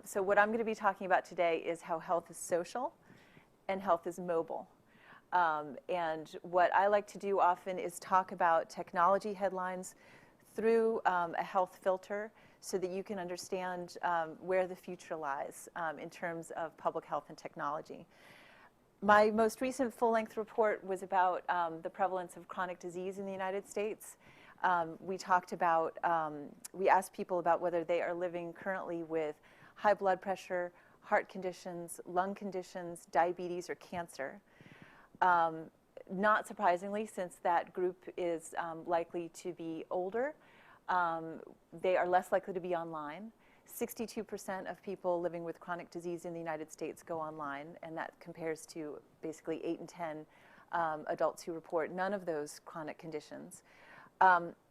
So what I'm going to be talking about today is how health is social and health is mobile. And what I like to do often is talk about technology headlines through a health filter so that you can understand where the future lies in terms of public health and technology. My most recent full-length report was about the prevalence of chronic disease in the United States. We talked about, we asked people about whether they are living currently with high blood pressure, heart conditions, lung conditions, diabetes, or cancer. Not surprisingly, since that group is likely to be older, they are less likely to be online. 62% of people living with chronic disease in the United States go online, and that compares to basically 8 in 10 adults who report none of those chronic conditions.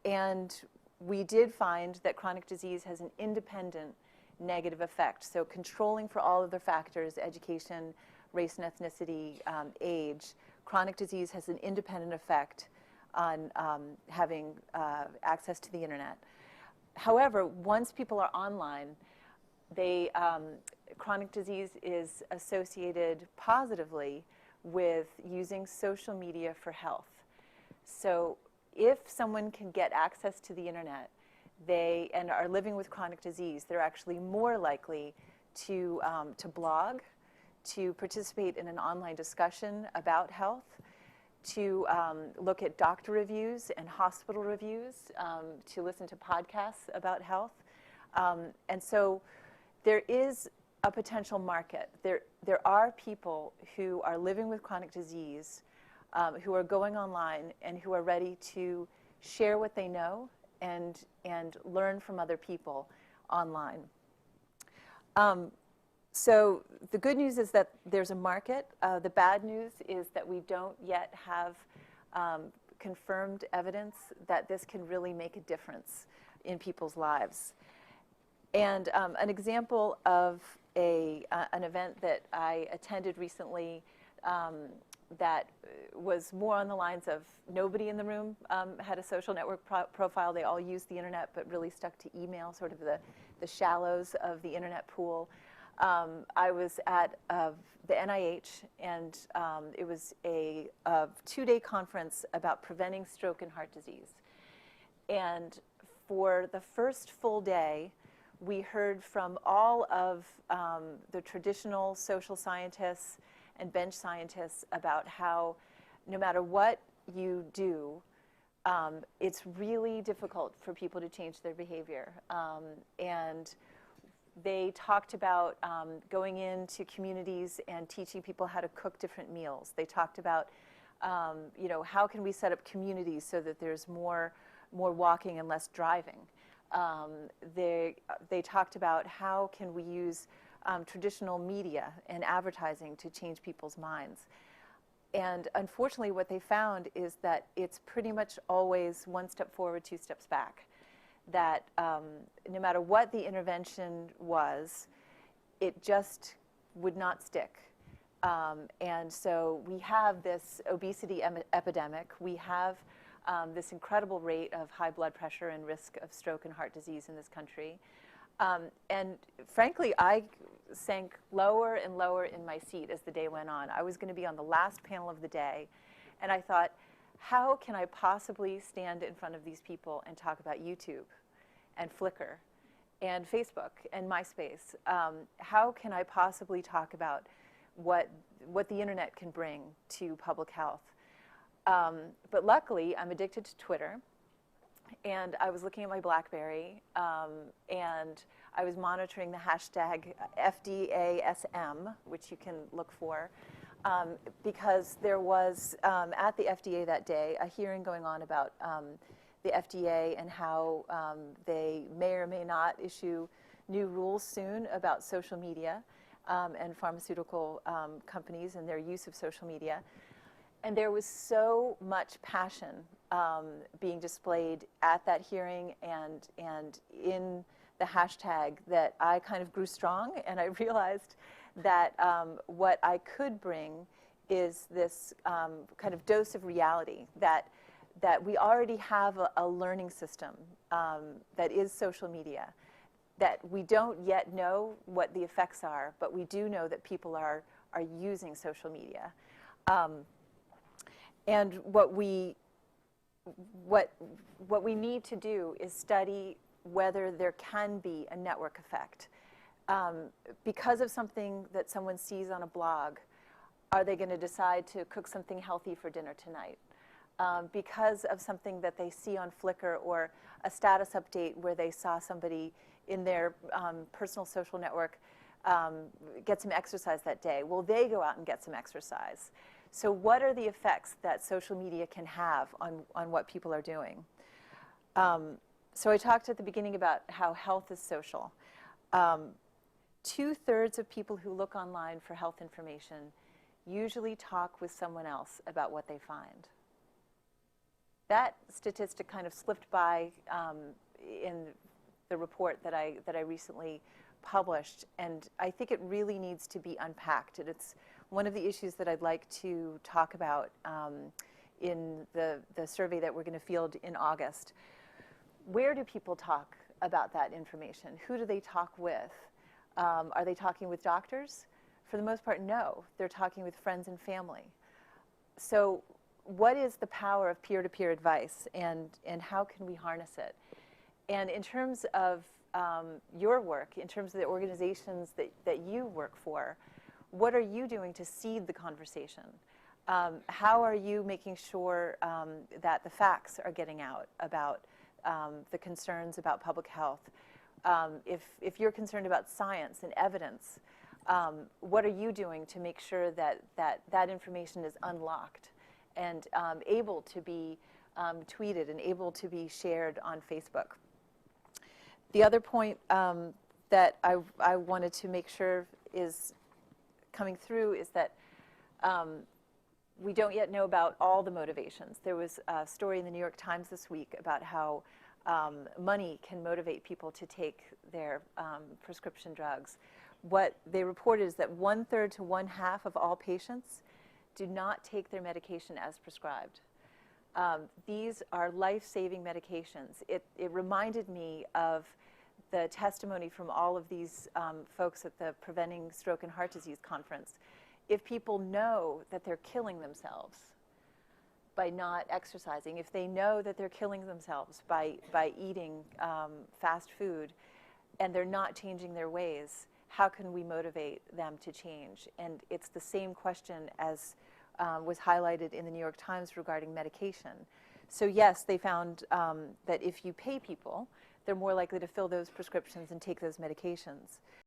And we did find that chronic disease has an independent negative effect. So controlling for all of the factors, education, race and ethnicity, age, chronic disease has an independent effect on having access to the internet. However, once people are online, chronic disease is associated positively with using social media for health. So if someone can get access to the internet and are living with chronic disease, they're actually more likely to blog, to participate in an online discussion about health, to look at doctor reviews and hospital reviews, to listen to podcasts about health. And so there is a potential market. There are people who are living with chronic disease who are going online and who are ready to share what they know and learn from other people online. So the good news is that there's a market. The bad news is that we don't yet have confirmed evidence that this can really make a difference in people's lives. And an example of an event that I attended recently that was more on the lines of nobody in the room had a social network profile. They all used the internet but really stuck to email, sort of the shallows of the internet pool. I was at the NIH, and it was a 2-day conference about preventing stroke and heart disease. And for the first full day, we heard from all of the traditional social scientists and bench scientists about how no matter what you do, it's really difficult for people to change their behavior. And they talked about going into communities and teaching people how to cook different meals. They talked about, how can we set up communities so that there's more walking and less driving. They talked about how can we use traditional media and advertising to change people's minds. And unfortunately, what they found is that it's pretty much always 1 step forward, 2 steps back. That no matter what the intervention was, it just would not stick. And so we have this obesity epidemic. We have this incredible rate of high blood pressure and risk of stroke and heart disease in this country. And frankly, I sank lower and lower in my seat as the day went on. I was going to be on the last panel of the day, and I thought, how can I possibly stand in front of these people and talk about YouTube and Flickr and Facebook and MySpace? How can I possibly talk about what the internet can bring to public health? But luckily, I'm addicted to Twitter, and I was looking at my BlackBerry, and I was monitoring the hashtag FDASM, which you can look for, because there was, at the FDA that day, a hearing going on about the FDA and how they may or may not issue new rules soon about social media and pharmaceutical companies and their use of social media. And there was so much passion being displayed at that hearing and in the hashtag that I kind of grew strong, and I realized that what I could bring is this kind of dose of reality, that we already have a learning system that is social media, that we don't yet know what the effects are, but we do know that people are using social media. And what we need to do is study whether there can be a network effect. Because of something that someone sees on a blog, are they going to decide to cook something healthy for dinner tonight? Because of something that they see on Flickr or a status update where they saw somebody in their personal social network get some exercise that day, will they go out and get some exercise? So what are the effects that social media can have on what people are doing? So I talked at the beginning about how health is social. 2/3 of people who look online for health information usually talk with someone else about what they find. That statistic kind of slipped by in the report that I recently published, and I think it really needs to be unpacked. And it's one of the issues that I'd like to talk about in the survey that we're going to field in August. Where do people talk about that information? Who do they talk with? Are they talking with doctors? For the most part, no. They're talking with friends and family. So what is the power of peer-to-peer advice, and how can we harness it? And in terms of your work, in terms of the organizations that you work for, what are you doing to seed the conversation? How are you making sure that the facts are getting out about the concerns about public health? If you're concerned about science and evidence, what are you doing to make sure that information is unlocked and able to be tweeted and able to be shared on Facebook? The other point that I wanted to make sure is coming through is that we don't yet know about all the motivations. There was a story in the New York Times this week about how money can motivate people to take their prescription drugs. What they reported is that 1/3 to 1/2 of all patients do not take their medication as prescribed. These are life-saving medications. It reminded me of the testimony from all of these folks at the Preventing Stroke and Heart Disease Conference. If people know that they're killing themselves by not exercising, if they know that they're killing themselves by eating fast food, and they're not changing their ways, how can we motivate them to change? And it's the same question as was highlighted in the New York Times regarding medication. So yes, they found that if you pay people, they're more likely to fill those prescriptions and take those medications.